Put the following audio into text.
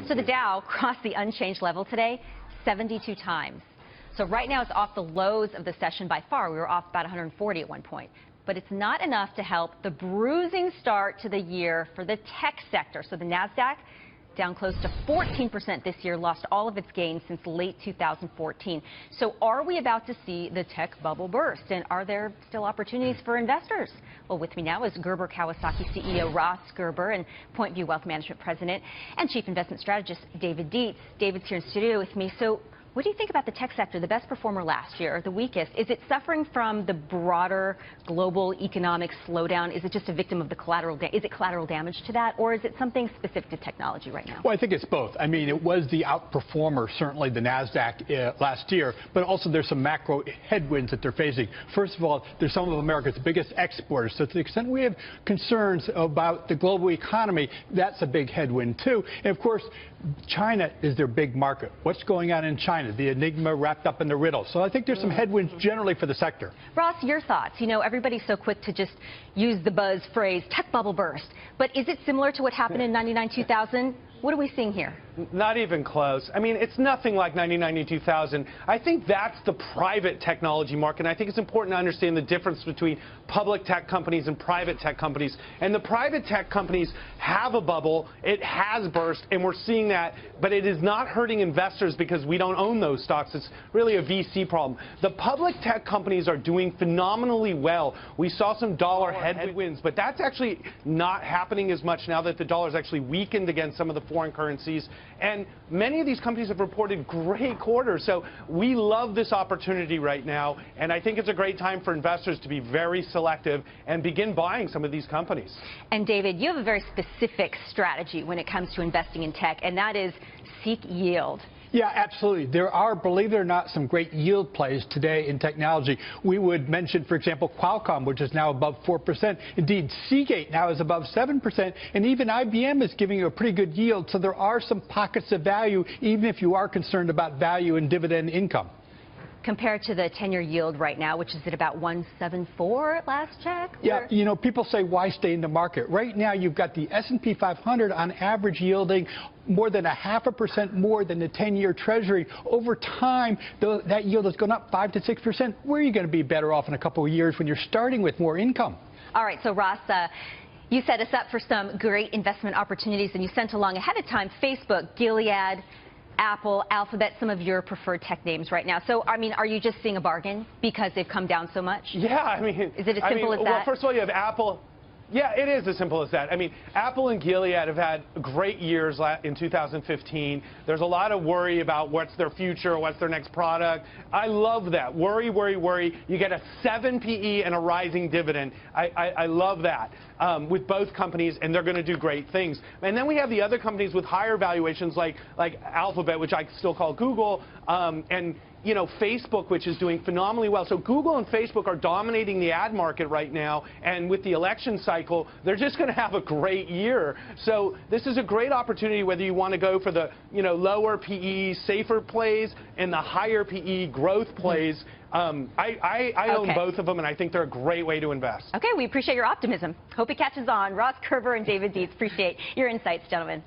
So the Dow crossed the unchanged level today 72 times. So right now it's off the lows of the session by far. We were off about 140 at one point. But it's not enough to help the bruising start to the year for the tech sector. So the NASDAQ down close to 14% this year, lost all of its gains since late 2014. So are we about to see the tech bubble burst? And are there still opportunities for investors? Well, with me now is Gerber Kawasaki CEO Ross Gerber and Point View Wealth Management President and Chief Investment Strategist David Dietze. David's here in studio with me. So what do you think about the tech sector, the best performer last year, or the weakest? Is it suffering from the broader global economic slowdown? Is it just a victim of the collateral damage to that, or is it something specific to technology right now? Well, I think it's both. I mean, it was the outperformer, certainly the NASDAQ last year, but also there's some macro headwinds that they're facing. First of all, they're some of America's biggest exporters. So to the extent we have concerns about the global economy, that's a big headwind too. And of course, China is their big market. What's going on in China? The enigma wrapped up in the riddle. So I think there's some headwinds generally for the sector. Ross, your thoughts? You know, everybody's so quick to just use the buzz phrase, tech bubble burst. But is it similar to what happened in 99, 2000? What are we seeing here? Not even close. I mean, it's nothing like 1990, 2000. I think that's the private technology market. And I think it's important to understand the difference between public tech companies and private tech companies. And the private tech companies have a bubble. It has burst, and we're seeing that. But it is not hurting investors because we don't own those stocks. It's really a VC problem. The public tech companies are doing phenomenally well. We saw some dollar headwinds, but that's actually not happening as much now that the dollar's actually weakened against some of the foreign currencies. And many of these companies have reported great quarters. So we love this opportunity right now. And I think it's a great time for investors to be very selective and begin buying some of these companies. And David, you have a very specific strategy when it comes to investing in tech, and that is seek yield. Yeah, absolutely. There are, believe it or not, some great yield plays today in technology. We would mention, for example, Qualcomm, which is now above 4%. Indeed, Seagate now is above 7%. And even IBM is giving you a pretty good yield. So there are some pockets of value, even if you are concerned about value and dividend income. Compared to the 10-year yield right now, which is at about 174 at last check? Yeah, you know, people say, why stay in the market? Right now, you've got the S&P 500 on average yielding more than 0.5% more than the 10-year Treasury. Over time, that yield has gone up 5 to 6%. Where are you going to be better off in a couple of years when you're starting with more income? All right, so Ross, you set us up for some great investment opportunities, and you sent along ahead of time Facebook, Gilead, Apple, Alphabet, some of your preferred tech names right now. So, I mean, are you just seeing a bargain because they've come down so much? Yeah, I mean... Is it as simple as that? Well, first of all, you have Apple. Yeah, it is as simple as that. I mean, Apple and Gilead have had great years in 2015. There's a lot of worry about what's their future, what's their next product. I love that. Worry, worry, worry. You get a 7 PE and a rising dividend. I love that with both companies, and they're going to do great things. And then we have the other companies with higher valuations like Alphabet, which I still call Google, and you know, Facebook, which is doing phenomenally well. So Google and Facebook are dominating the ad market right now, and with the election cycle, they're just going to have a great year. So this is a great opportunity whether you want to go for the, you know, lower PE, safer plays, and the higher PE growth plays. I own both of them, and I think they're a great way to invest. Okay, we appreciate your optimism. Hope it catches on. Ross Gerber and David Dietze, appreciate your insights, gentlemen.